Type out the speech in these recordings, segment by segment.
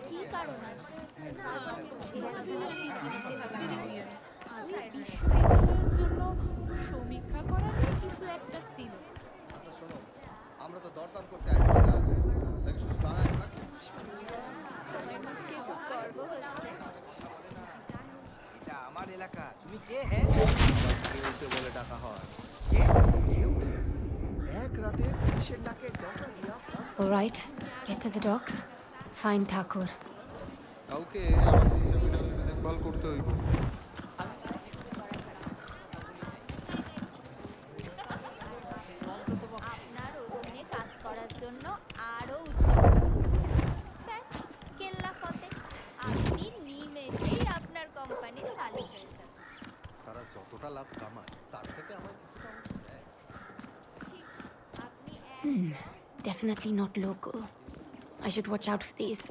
কি কারণ আছে? আমি বিশ্ববিদ্যালয়ের জন্য সমীক্ষা করা নিয়ে কিছু একটা ছিল। আচ্ছা শোনো, আমরা তো দরদাম করতে আসছি না, নাকি শুধু দাঁড়ায় থাকি? তোমার নিশ্চয়ই খুব গর্ব হচ্ছে। এটা আমার এলাকা, তুমি কে? হ্যাঁ, কেউতে বলে ডাকা হয়। কে? কেউতে? এক রাতে পুলিশের নাকে ডকা দিয়া All right, get to the docks. Find Thakur. কাউকে আমার দেখভাল করতে হইব। আপনার অধীনে কাজ করার জন্য আরো উদ্যোক্তা প্রয়োজন। ব্যাস, কেল্লা ফতে। আপনি নিমেষেই আপনার কোম্পানির মালিক হয়ে যাবেন। তারা যতটা লাভ কামায় তার থেকে আমার কিছুটা অংশ দেয়। ঠিক, আপনি Definitely not local. I should watch out for these.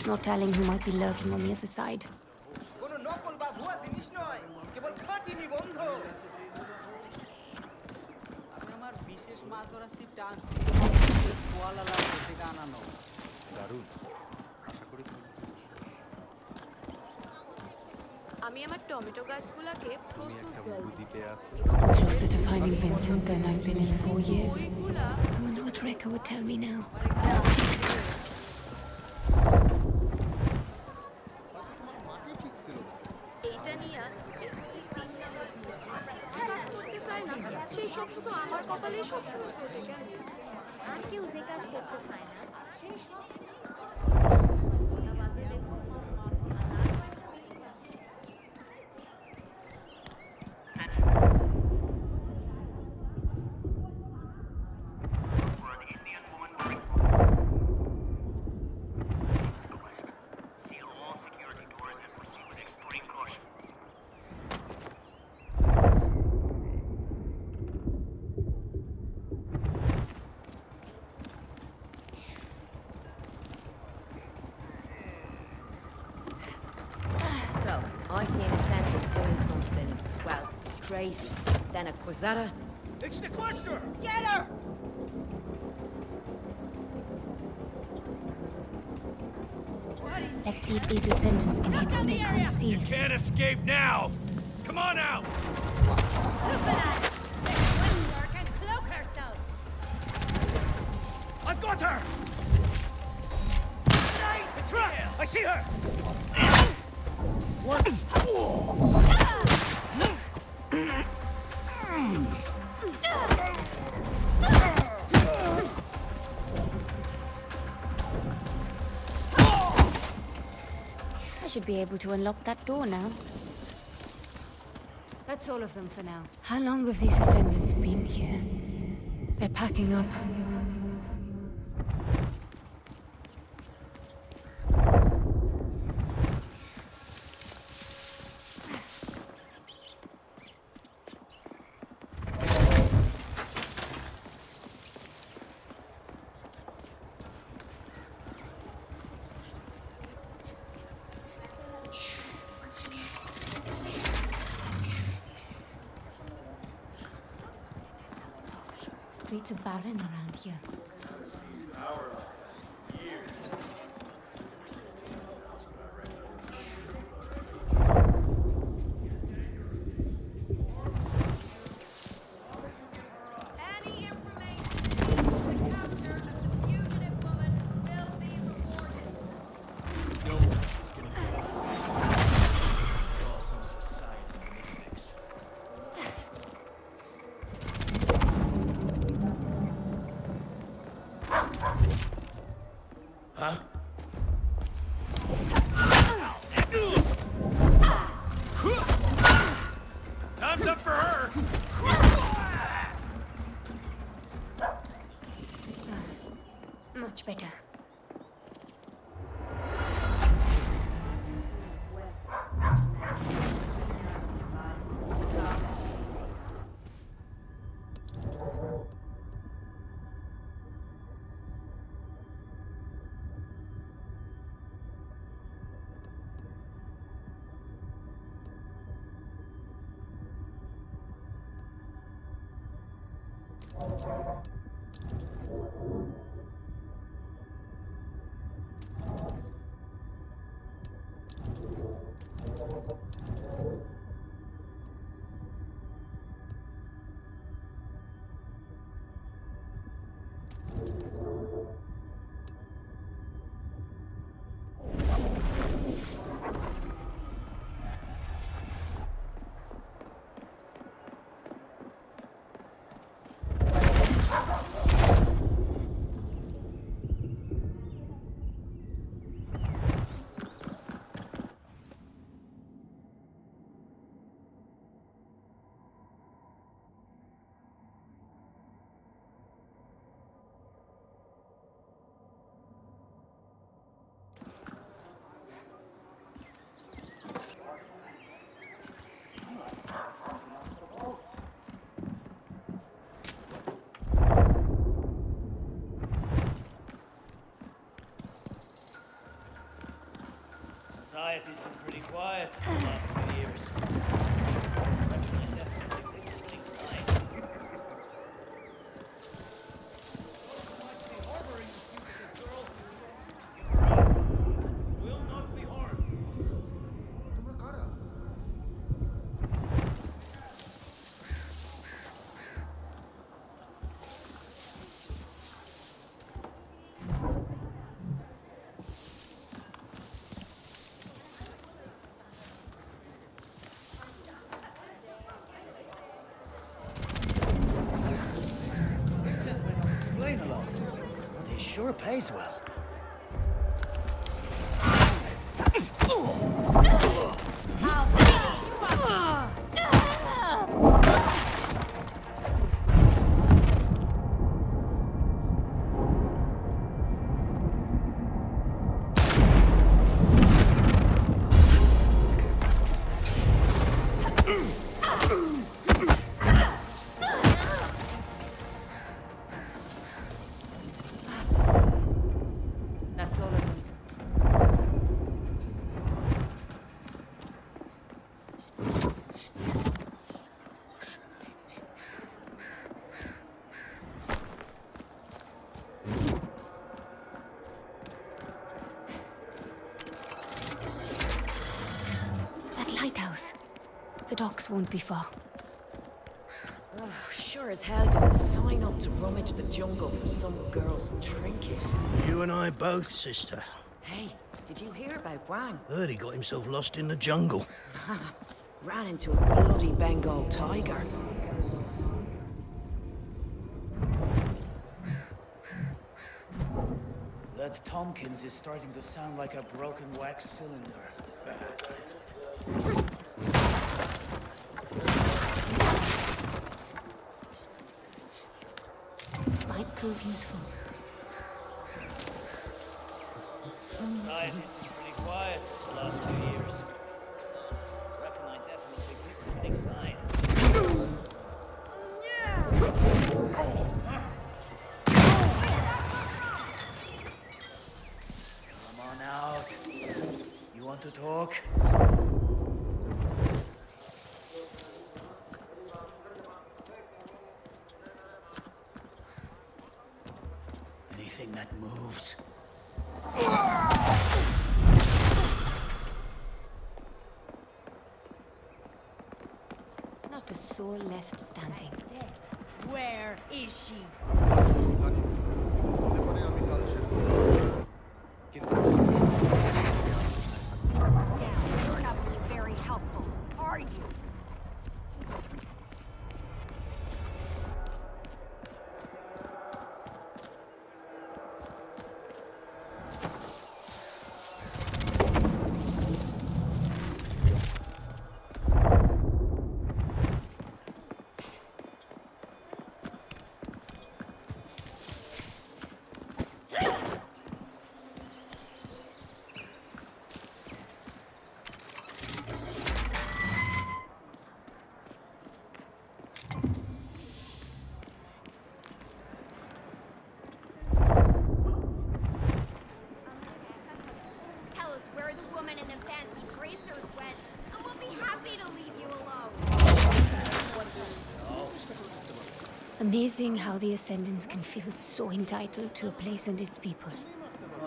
No telling who might be lurking on the other side. কোনো নকল বা ভুয়া জিনিস নয়, কেবল খাঁটি নিবন্ধ। আমি আমার বিশেষ মাছ ধরার ছিপটা আনছি, কুয়ালালাম থেকে আনানো। দারুণ, আশা করি তুমি আমি আমার টমেটো গাছগুলোকে প্রচুর জল দিই। দ্বীপে আছো। I'm closer to finding Vincent than I've been in 4 years. ওইগুলা I wonder what Rekha would tell me now. মাটি ঠিক ছিল না। এইটা নিয়ে কাজ করতে চায় না, সেই সব শুধু আমার কপালেই সবসময় চলে কেন? আর কেউ যে কাজ করতে চায় না, সেই সব So, I seen a senator doing something, well, crazy. Then was that a... It's the question! Get her! Let's see if these ascendants can hit what they can't see. Can't escape now! Come on out! I've got her! Nice! I see her! I should be able to unlock that door now. That's all of them for now. How long have these ascendants been here? They're packing up. Streets are barren around here. Any information with the capture of the fugitive woman will be reported. No one's gonna get out. It's all some society mystics. Huh? Time's up for her! Much better. Society's been pretty quiet the last few years. Reckon I definitely picked the winning side. Will not be harmed. Accent may not explain a lot, but he sure pays well. That's all of them. That lighthouse. The docks won't be far. Oh, sure as hell didn't sign up to rummage the jungle for some girl's trinket. You and I both, sister. Hey, did you hear about Wang? Heard he got himself lost in the jungle. Ran into a bloody Bengal tiger. That Tompkins is starting to sound like a broken wax cylinder. Might prove useful. Society's been pretty quiet the last few years. Reckon I definitely picked the winning side. Come on out. You want to talk? Anything that moves. Not a soul left standing. Where is she? জানি মনে পড়ে আমি কাল সেরকম কিন্তু You're not being very helpful, are you? Tell us where the woman in the fancy bracers went, and we'll be happy to leave you alone. Amazing how the Ascendants can feel so entitled to a place and its people. We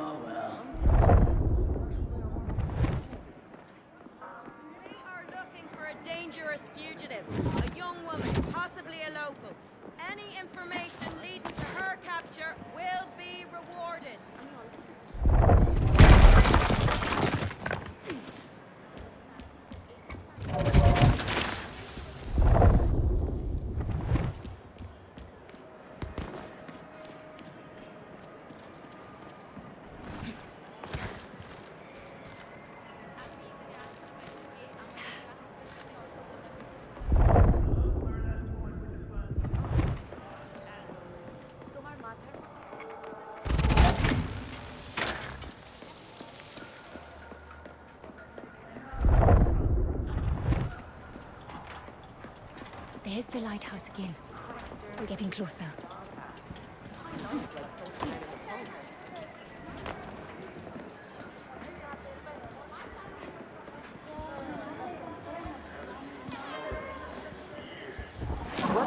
are looking for a dangerous fugitive, a young woman, possibly a local. Any information leading to her capture will be rewarded. There's the lighthouse again. I'm getting closer.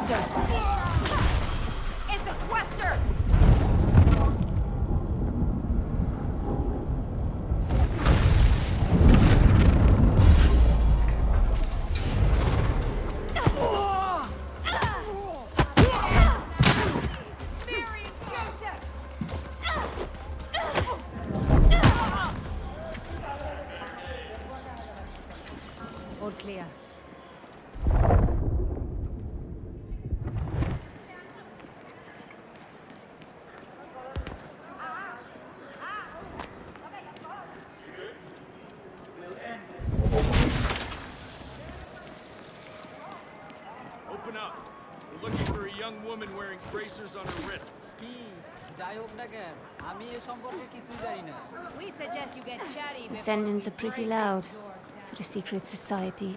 Quester! It's a quester! All clear. Open up. We're looking for a young woman wearing bracers on her wrists. কি যাই হোক না কেন আমি এ সম্পর্কে কিছুই জানি না। We suggest you get chatty The before sentence you are pretty break loud this door down. for a secret society.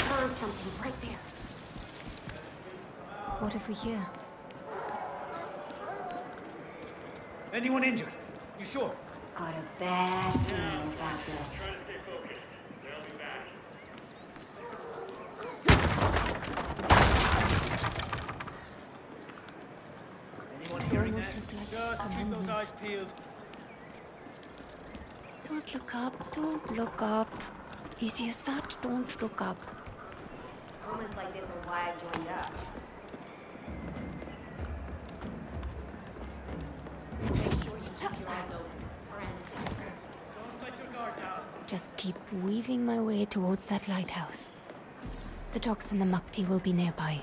Heard something right there. What have we here? Anyone injured? You sure? Got a bad feeling about this. Anyone They hearing almost that? look like Just keep those commandments. eyes peeled. Don't look up, don't look up. Easy as that, don't look up. Moments like this are why I joined up. Make sure you keep your eyes open for anything. Don't let your guard down. Just keep weaving my way towards that lighthouse. The docks and the Mukti will be nearby.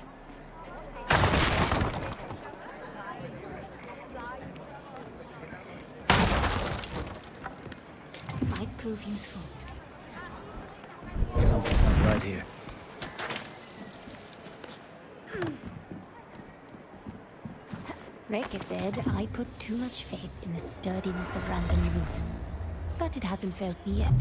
Might prove useful. Something's not right here. Reke said I put too much faith in the sturdiness of random roofs. But it hasn't failed me yet.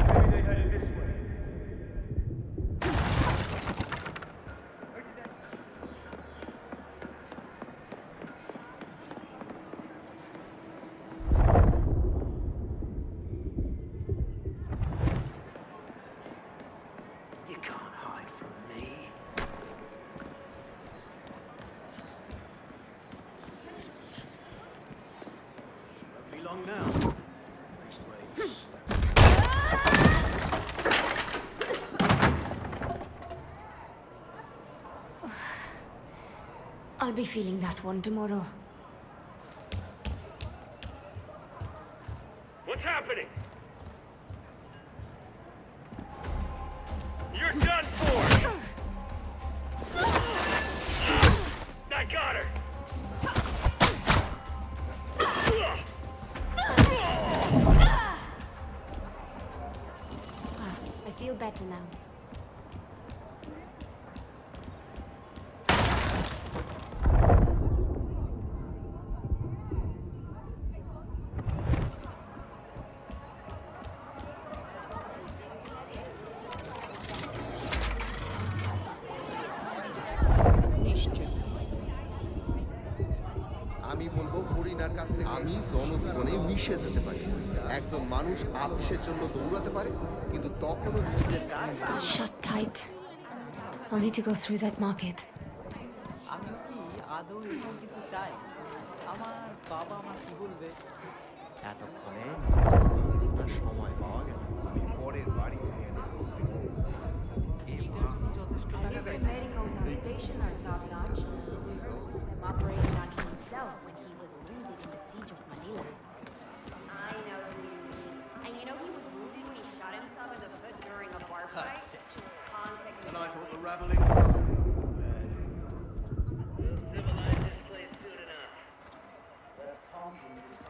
Maybe they headed this way. You can't hide from me. Won't be long now. Next way. I'll be feeling that one tomorrow. What's happening? You're done for! I got her! I feel better now. আমি বলবো করিনার কাছ থেকে আমি জনজীবনে মিশে যেতে পারি। একজন মানুষ আপিসের জন্য দৌড়াতে পারে, কিন্তু তখনও নিজের কাজ Shut tight. I'll need to go through that market. আমিও কি আদৌ এরকম কিছু চাই? আমার বাবা আমার কি বলবে? এতক্ষণে নিজের জন্য কিছুটা সময় পাওয়া গেল। আমি পরের বাড়ি নিয়ে চলতে medical foundation are top-notch. We heard of him operating on himself when he was wounded in the siege of Manila. I know who you mean. And you know he was wounded when he shot himself in the foot during a bar fight? Context. And I thought the raveling. We'll civilize this place soon enough. But Tompkins is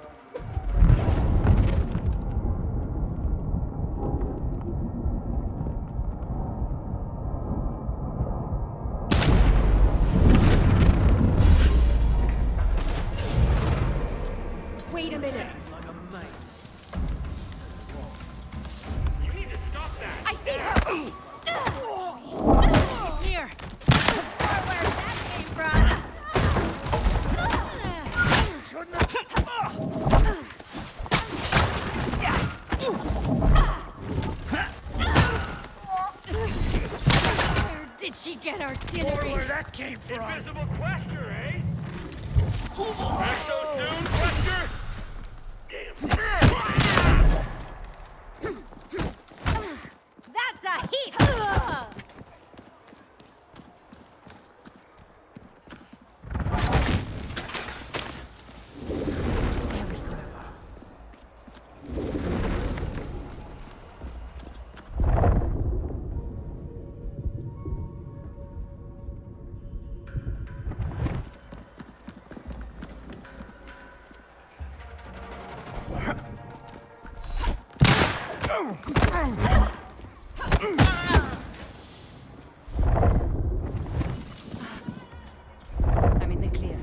Wait a minute. Like a mate. You need to stop that! I see her. She's near. Where that came from? Where did she get artillery? Where that came from? Invisible Quester, eh? Back so soon, Quester? Damn. That's a hit! There we go. I'm in the clear.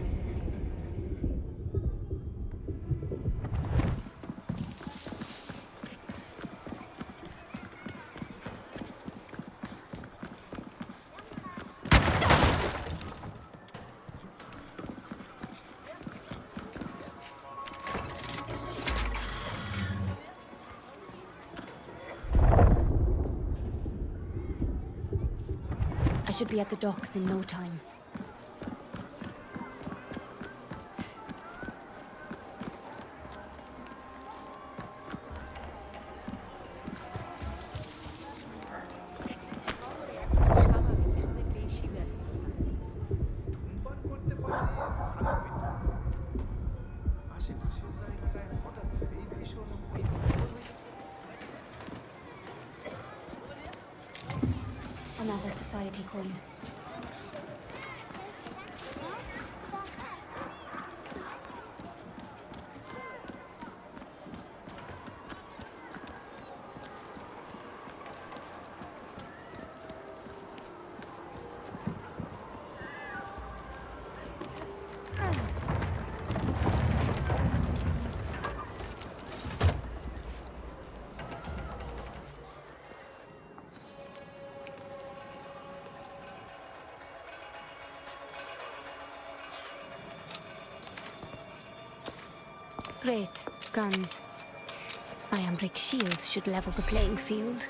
I should be at the docks in no time. Another society coin. Great. Guns. Iron brick shields should level the playing field.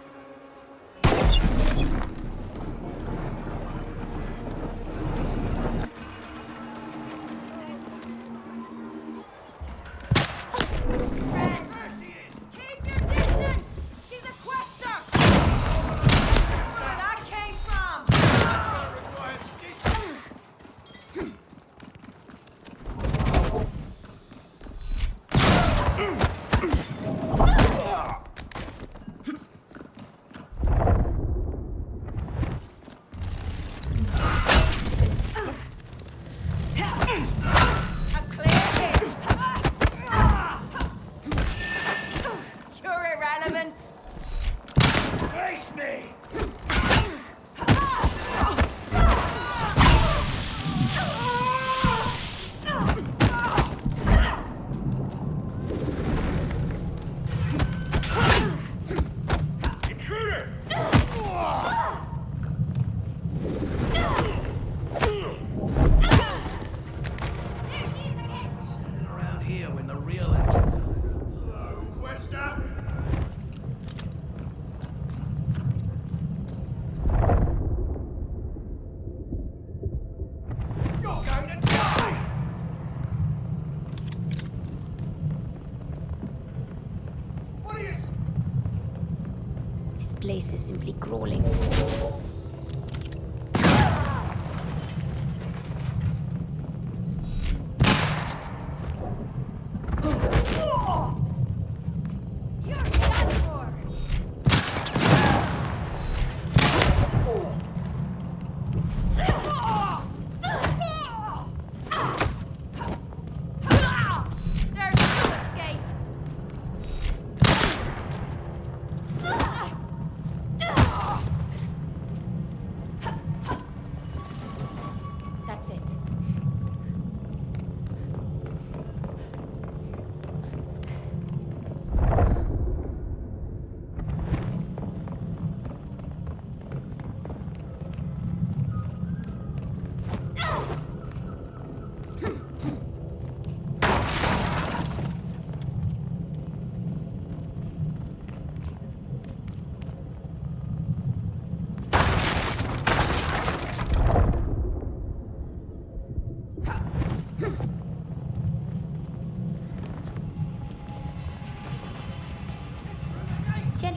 Keep your distance! She's a quester! Where that came from! A clear hit! You're irrelevant! Face me! Intruder! Around here when the real engine. Hello, Quester? You're going to die! What are you... This place is simply crawling.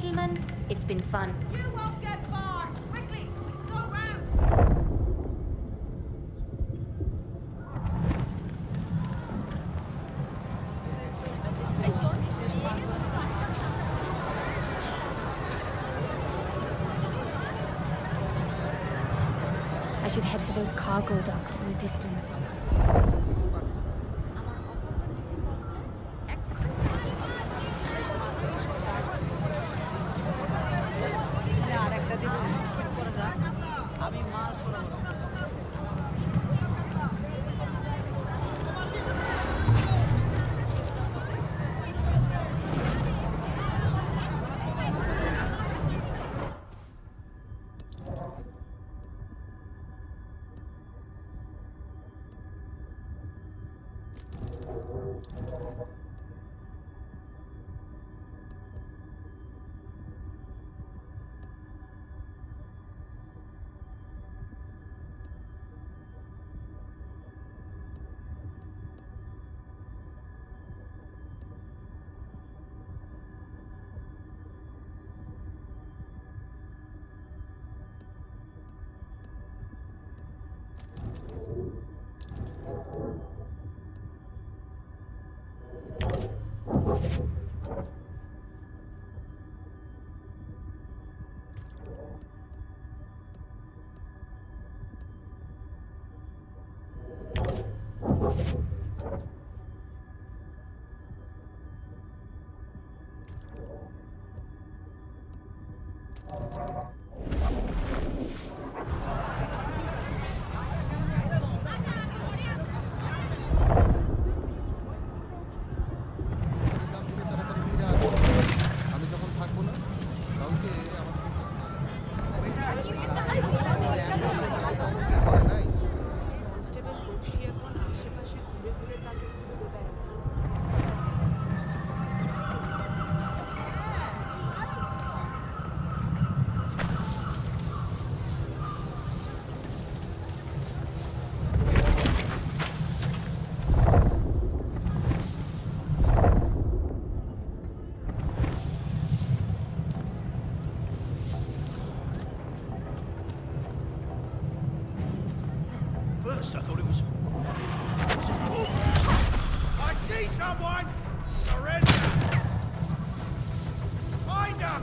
gentlemen, it's been fun. You won't get far. Quickly, go round. I should head for those cargo docks in the distance. আমি মাছ বরাবর আমি যখন থাকবো না কাউকে করে নাই constable Bakshi এখন আশেপাশে ঘুরে ঘুরে তাকে খুঁজে বেড়াচ্ছে। First, I thought it was. I see someone! Surrender! Find her!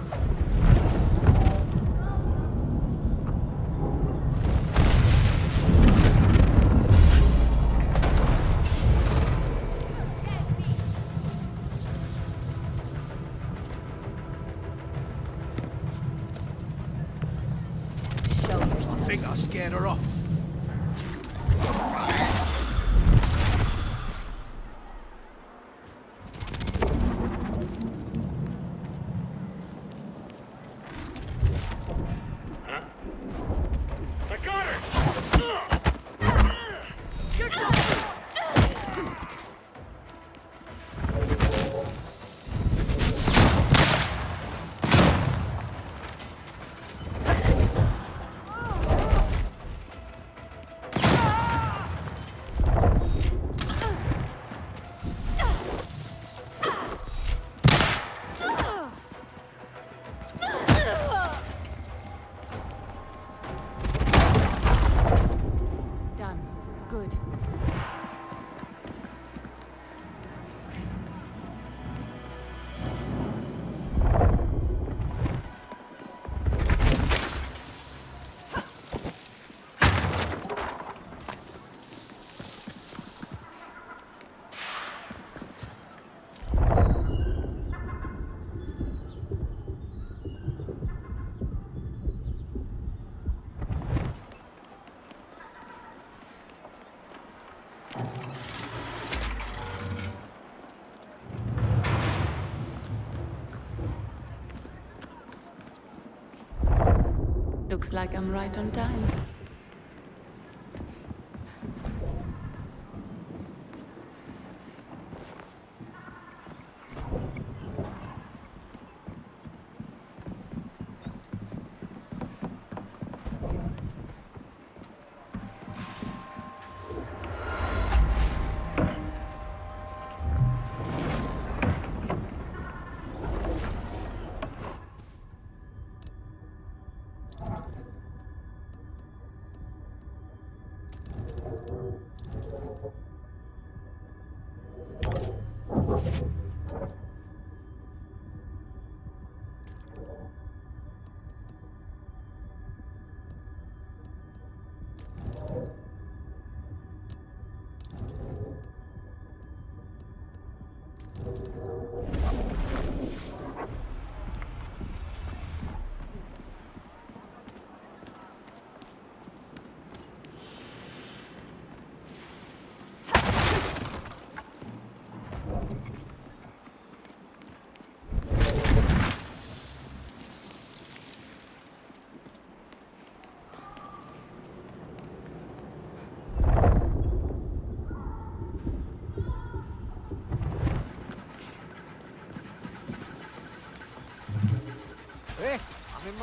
I think I scared her off. I got her! Done. Good. Looks like I'm right on time.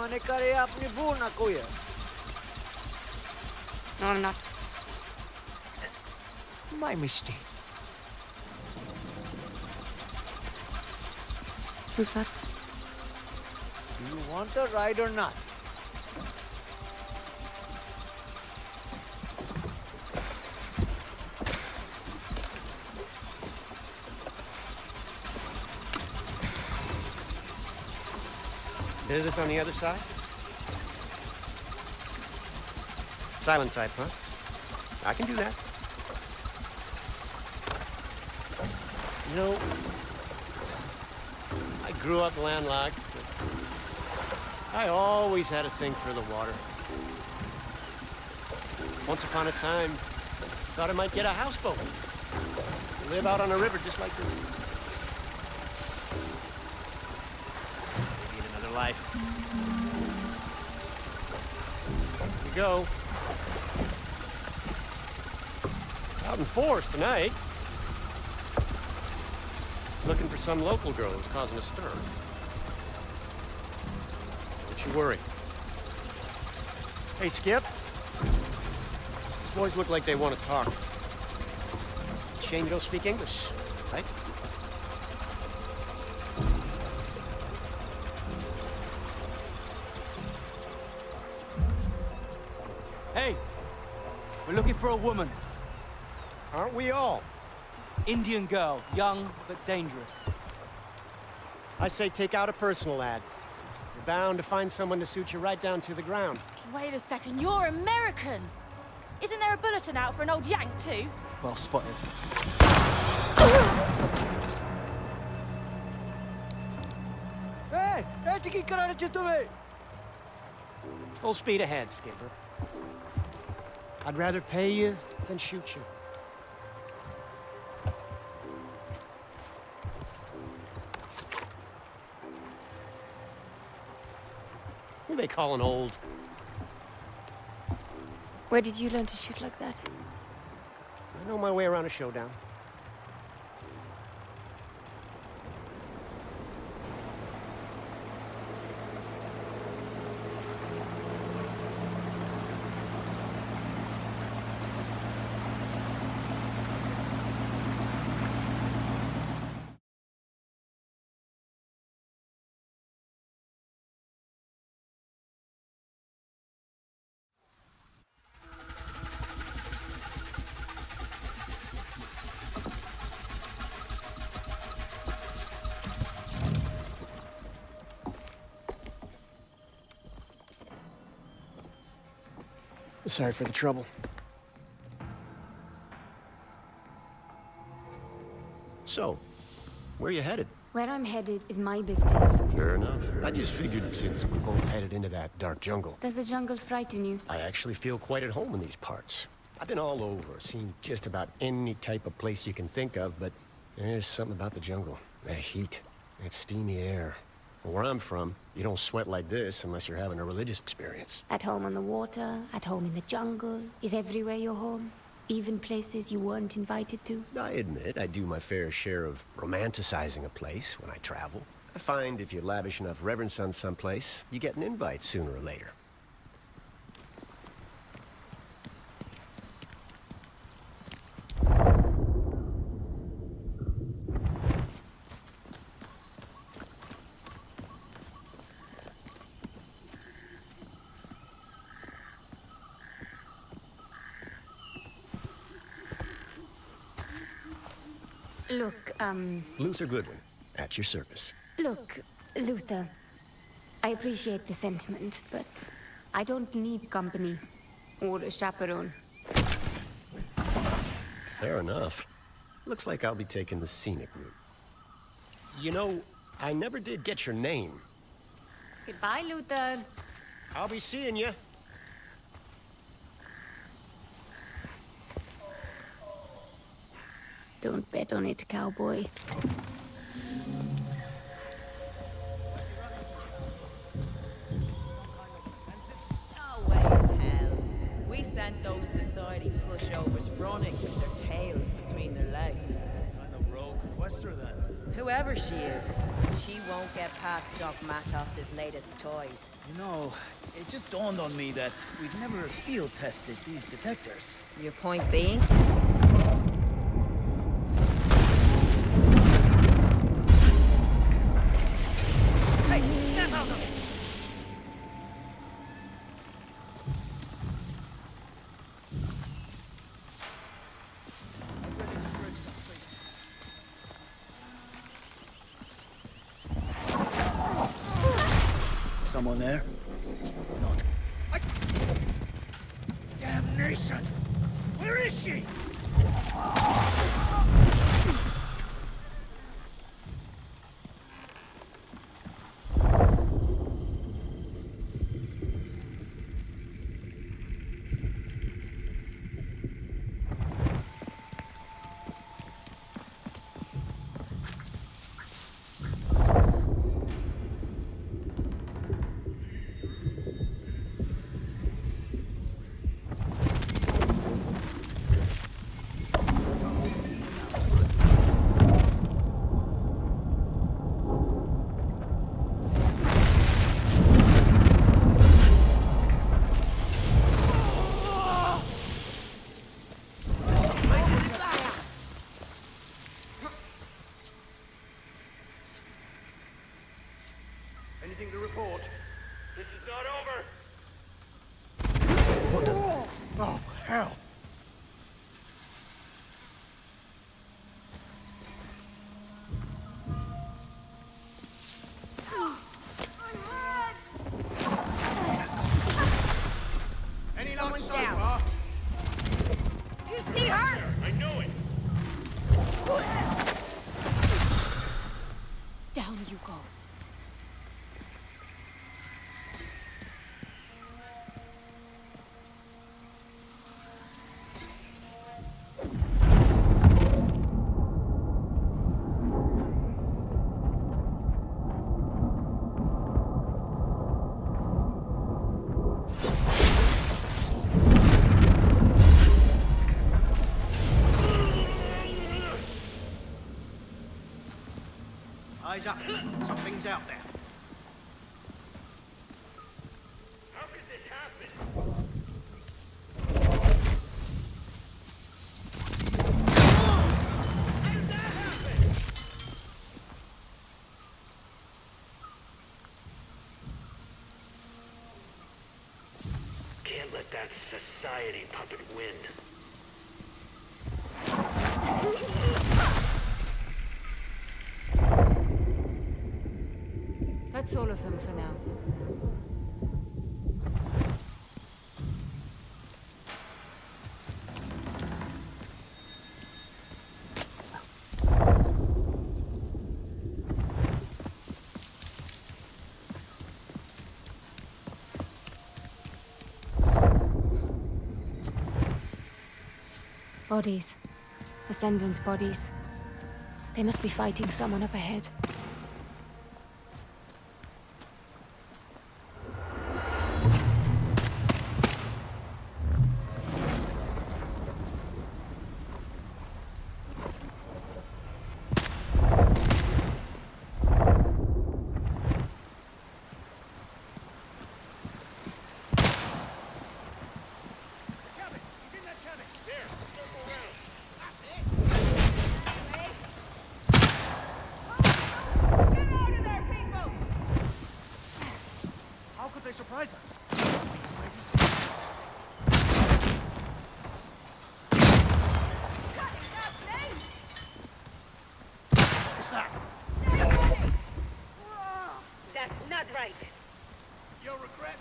मने करे अपनी बू ना कोई है। No, I'm not. My mistake. Who's that? Do you want a ride or not? Is this on the other side? Silent type, huh? I can do that. You know, I grew up landlocked, but I always had a thing for the water. Once upon a time, thought I might get a houseboat. Live out on a river just like this one. Maybe in another life. Here we go. Out in forest tonight. Looking for some local girl who's causing a stir. Don't you worry. Hey, Skip. These boys look like they want to talk. Shame you don't speak English, right? Hey, we're looking for a woman. Aren't we all? Indian girl, young but dangerous. I say take out a personal ad. You're bound to find someone to suit you right down to the ground. Wait a second, you're American! Isn't there a bulletin out for an old Yank too? Well spotted. Hey! Hey, tiki karane chitume! Full speed ahead, Skipper. I'd rather pay you than shoot you. Who they calling old? Where did you learn to shoot like that? I know my way around a showdown. Sorry for the trouble. So, where you headed? Where I'm headed is my business. Fair enough. I just figured since we're both headed into that dark jungle, Does the jungle frighten you? I actually feel quite at home in these parts. I've been all over, seen just about any type of place you can think of, but there's something about the jungle. That heat, that steamy air. Where I'm from, you don't sweat like this unless you're having a religious experience. At home on the water, at home in the jungle. Is everywhere your home? Even places you weren't invited to? I admit I do my fair share of romanticizing a place when I travel. I find if you lavish enough reverence on someplace, you get an invite sooner or later. Look, Luther Goodwin, at your service. Look, Luther. I appreciate the sentiment, but I don't need company or a chaperone. Fair enough. Looks like I'll be taking the scenic route. You know, I never did get your name. Goodbye, Luther. I'll be seeing you. Don't bet on it, cowboy. No way in hell. We sent those society pushovers running with their tails between their legs. Kind of rogue quester then. Whoever whoever she is, she won't get past Doc Matos's latest toys. You know, it just dawned on me that we've never field tested these detectors. Your point being? Hey, snap out of it! Someone there? Not. Damnation! Where is she? Anything to report? This is not over. What the? Oh, hell. Any luck so down. far? You see her? I know it. Down you go. Eyes up. Something's out there. How could this happen? How did that happen? Can't let that society puppet win. That's all of them for now. Bodies. Ascendant bodies. They must be fighting someone up ahead. Surprise us. What's that? That's not right. You'll regret.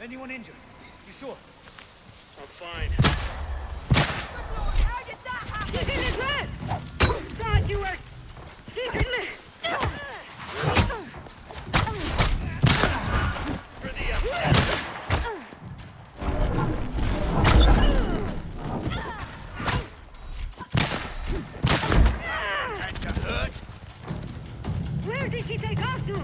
Anyone injured? You sure? I'm fine. How did that happen? She's in his head! God, you were secretly... For the upset. That to hurt? Where did she take off to?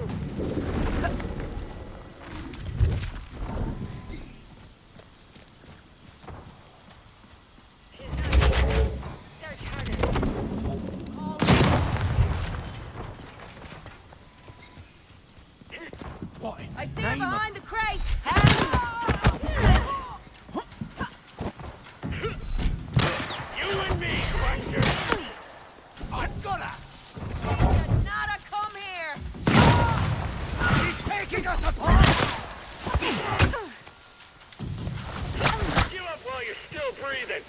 Still breathing.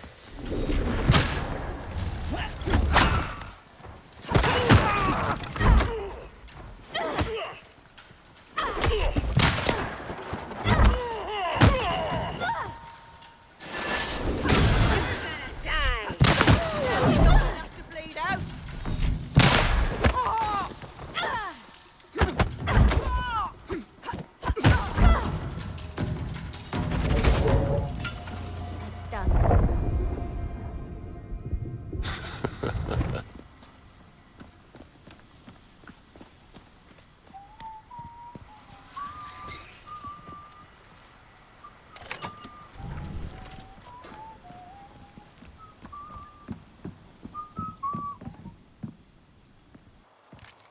Enough to bleed out. That's done.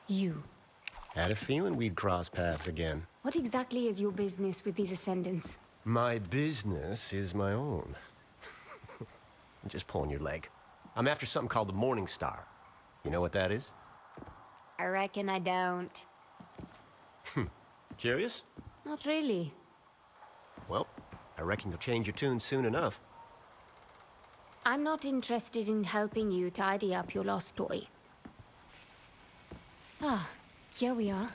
You. Had a feeling we'd cross paths again. What exactly is your business with these ascendants? My business is my own. I'm just pulling your leg. I'm after something called the Morning Star. You know what that is? I reckon I don't. Curious? Not really. Well, I reckon you'll change your tune soon enough. I'm not interested in helping you tidy up your lost toy. Ah, here we are.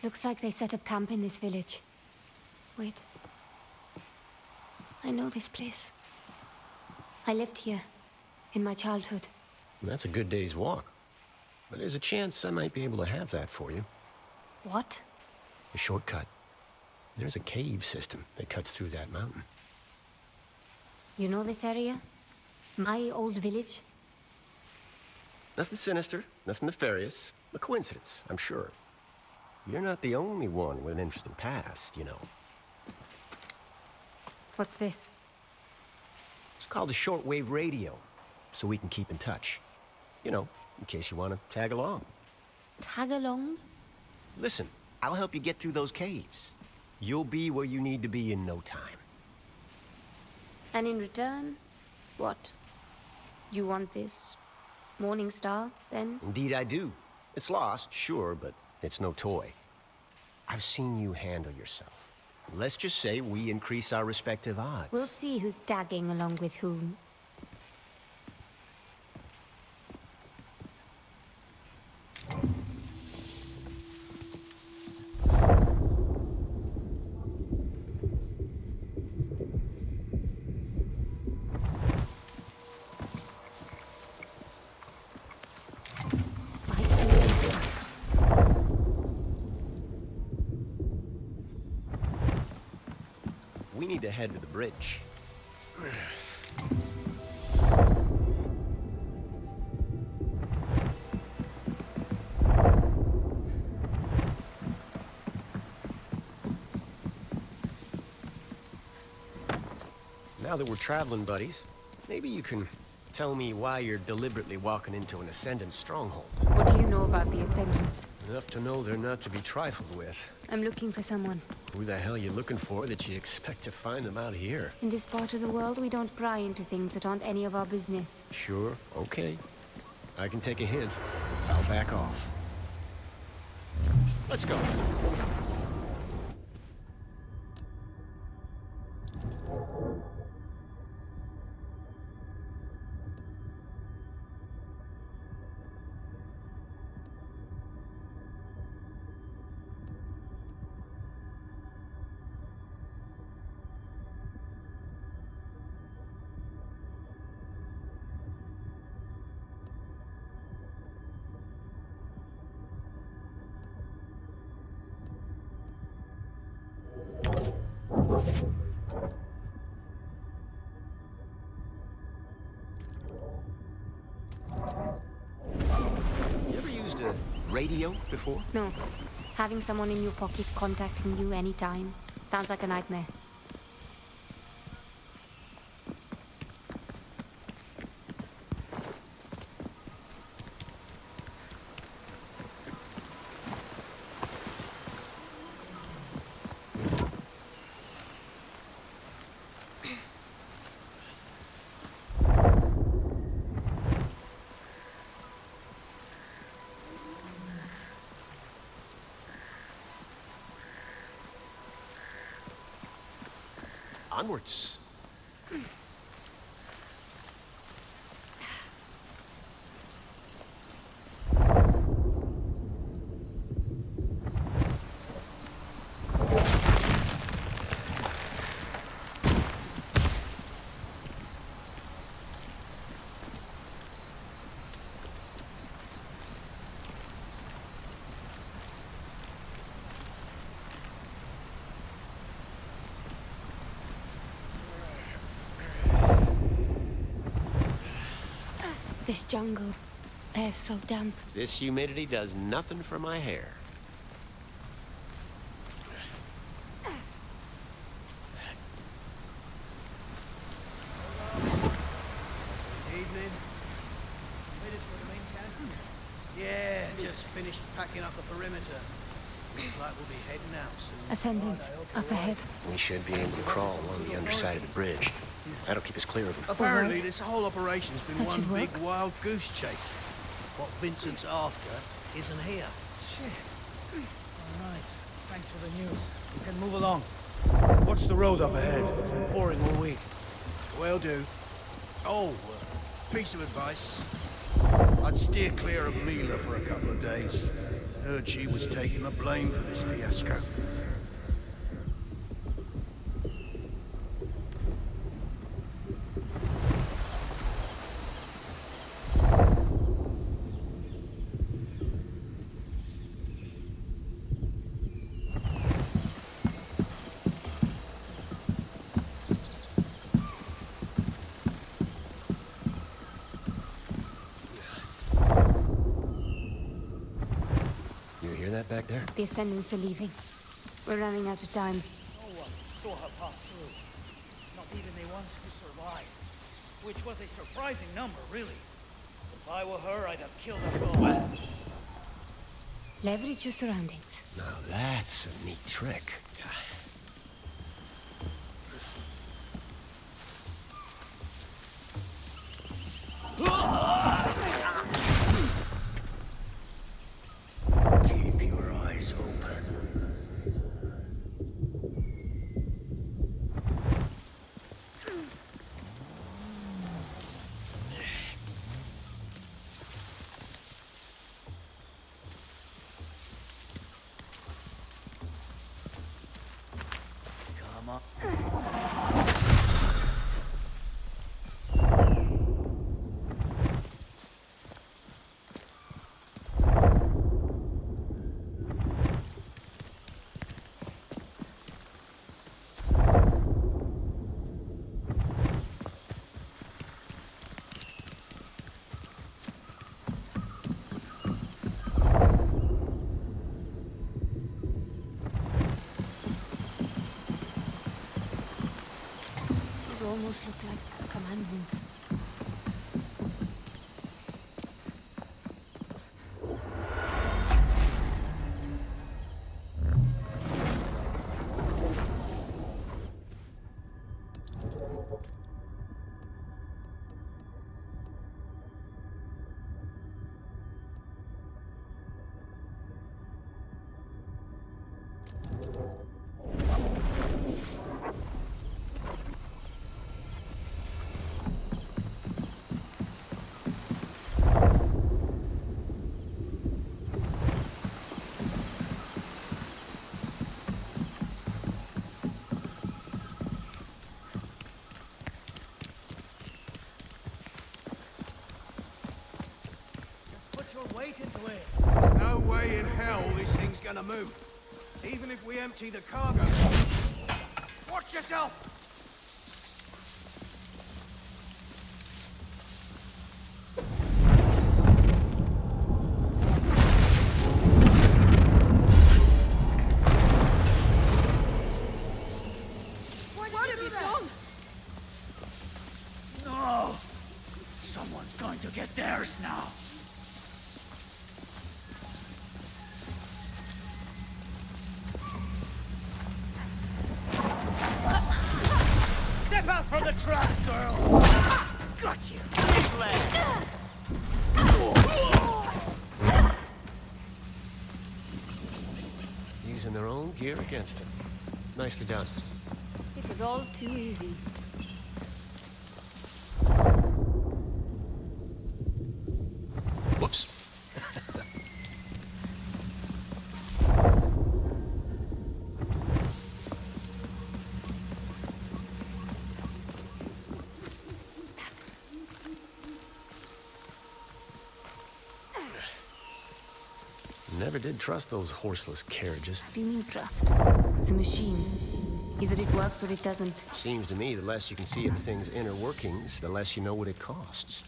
Looks like they set up camp in this village. Wait. I know this place. I lived here, in my childhood. That's a good day's walk. But there's a chance I might be able to have that for you. What? A shortcut. There's a cave system that cuts through that mountain. You know this area? My old village? Nothing sinister, nothing nefarious. A coincidence, I'm sure. You're not the only one with an interesting past, you know. What's this? It's called a shortwave radio, so we can keep in touch. You know, in case you want to tag along. Tag along? Listen, I'll help you get through those caves. You'll be where you need to be in no time. And in return, what? You want this Morning Star, then? Indeed I do. It's lost, sure, but it's no toy. I've seen you handle yourself. Let's just say we increase our respective odds. We'll see who's tagging along with whom. We need to head to the bridge. Now that we're traveling buddies, maybe you can tell me why you're deliberately walking into an Ascendant stronghold. What do you know about the Ascendants? Enough to know they're not to be trifled with. I'm looking for someone. Who the hell you looking for that you expect to find them out here? In this part of the world, we don't pry into things that aren't any of our business. Sure, okay. I can take a hint. I'll back off. Let's go. You ever used a radio before? No. Having someone in your pocket contacting you anytime sounds like a nightmare. Onwards. This jungle air's so damp. This humidity does nothing for my hair. Evening. Headed for the main camp? Yeah, just finished packing up the perimeter. Looks like we'll be heading out soon. Ascendants, up ahead. We should be able to crawl along the underside of the bridge. That'll keep us clear of them. Apparently, this whole operation's been That one should big work. wild goose chase. What Vincent's after isn't here. Shit. All right. Thanks for the news. We can move along. What's the road up ahead? It's been pouring all week. Will do. Oh, piece of advice. I'd steer clear of Mila for a couple of days. Heard she was taking the blame for this fiasco. Back there? The Ascendants are leaving. We're running out of time. No one saw her pass through. Not even the ones who survived. Which was a surprising number, really. If I were her, I'd have killed us all. What? Leverage your surroundings. Now that's a neat trick. Keep your eyes open. Come on. These almost look like commandments. Weight into it. There's no way in hell this thing's gonna move. Even if we empty the cargo. Watch yourself! What have you done? No! Someone's going to get theirs now. Step out from the trap, girl! Got you! Using their own gear against him. Nicely done. It was all too easy. Whoops. Never did trust those horseless carriages. What do you mean trust? It's a machine. Either it works or it doesn't. Seems to me the less you can see of things' inner workings, the less you know what it costs.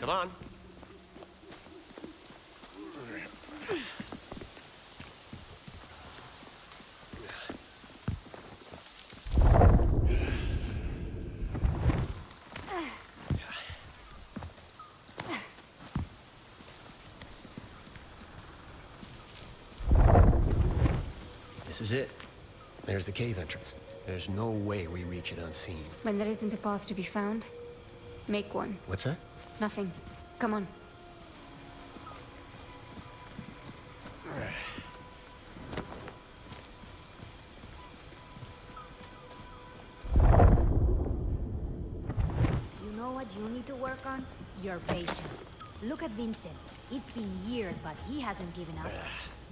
Come on. This is it. There's the cave entrance. There's no way we reach it unseen. When there isn't a path to be found, make one. What's that? Nothing. Come on. You know what you need to work on? Your patience. Look at Vincent. It's been years, but he hasn't given up.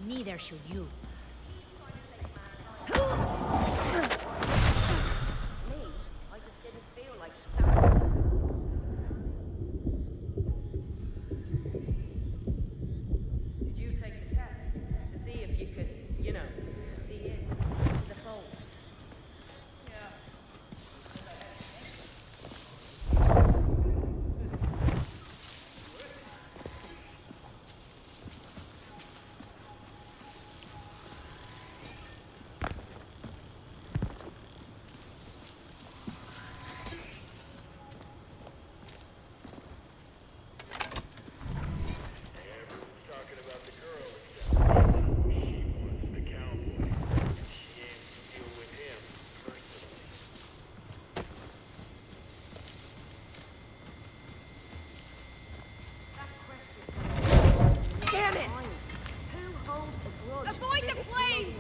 Neither should you. Me, I just didn't feel like starting. Did you take the test to see if you could, you know, see into the soul? Avoid the flames!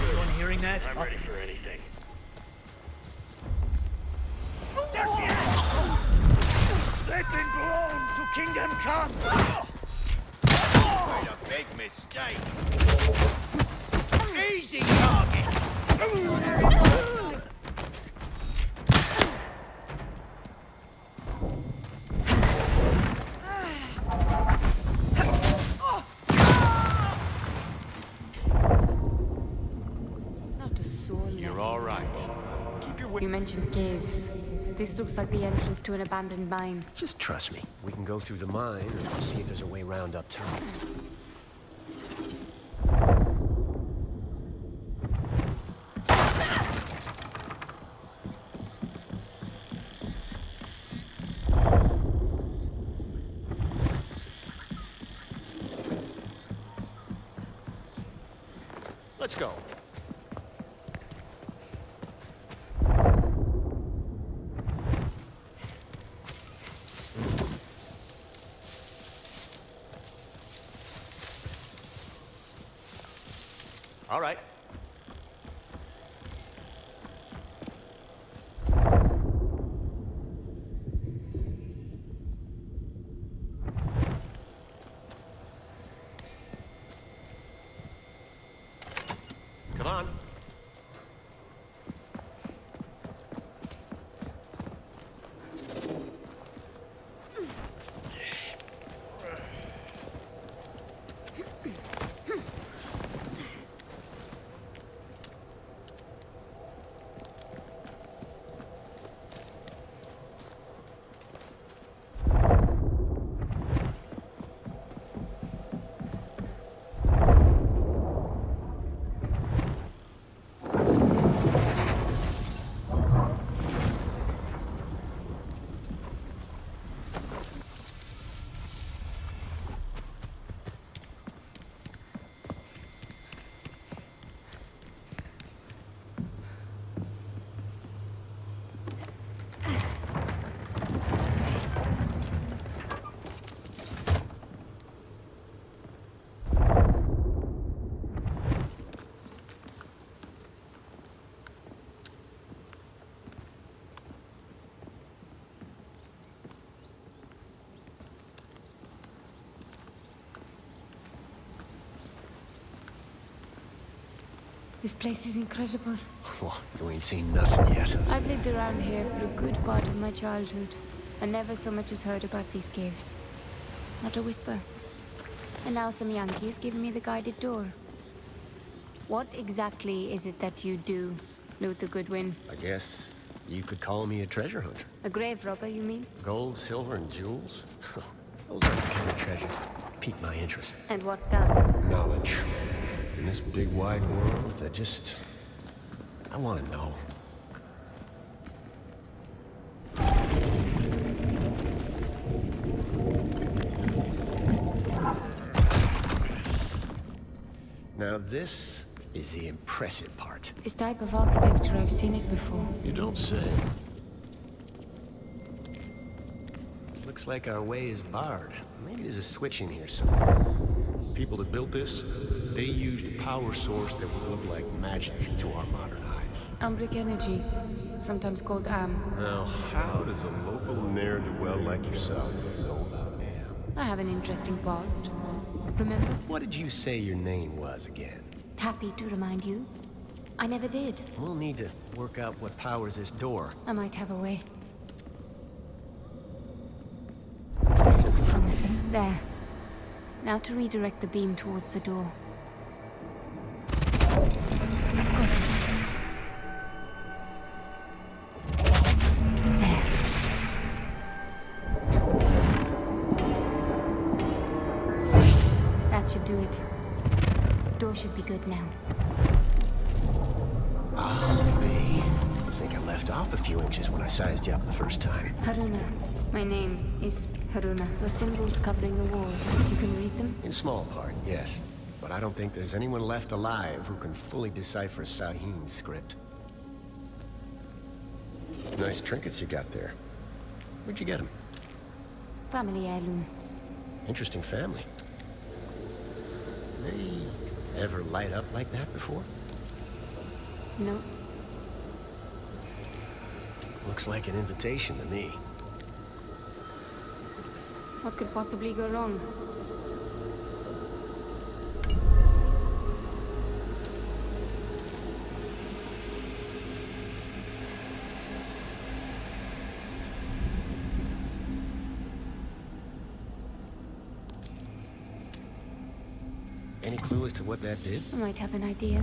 Anyone hearing that? I'm ready for anything. There she is! Letting groan to kingdom come! Made a big mistake. Easy target. Not a soul. You're all right. Keep your You mentioned caves. This looks like the entrance to an abandoned mine. Just trust me. We can go through the mine and see if there's a way round up top. Let's go. All right. Come on. This place is incredible. Well, you ain't seen nothing yet. I've lived around here for a good part of my childhood, and never so much as heard about these caves. Not a whisper. And now some Yankees giving me the guided tour. What exactly is it that you do, Luther Goodwin? I guess You could call me a treasure hunter. A grave robber, you mean? Gold, silver, and jewels? Those are the kind of treasures that pique my interest. And what does? Knowledge. In this big wide world, I want to know. Now this is the impressive part. This type of architecture, I've seen it before. You don't say. Looks like our way is barred. Maybe there's a switch in here somewhere. People that built this, they used a power source that would look like magic to our modern eyes. Ambric energy, sometimes called AM. Now, how does a local ne'er-do-well like yourself know about AM? I have an interesting past. Remember? What did you say your name was again? Happy to remind you. I never did. We'll need to work out what powers this door. I might have a way. This looks promising. There. Now to redirect the beam towards the door. Got it. There. That should do it. Door should be good now. I think I left off a few inches when I sized you up the first time. Haruna. My name is Haruna. Those symbols covering the walls. You can read them? In small part, yes. But I don't think there's anyone left alive who can fully decipher Sahin's script. Nice trinkets you got there. Where'd you get them? Family heirloom. Interesting family. They ever light up like that before? No. Looks like an invitation to me. What could possibly go wrong? Any clue as to what that did? I might have an idea.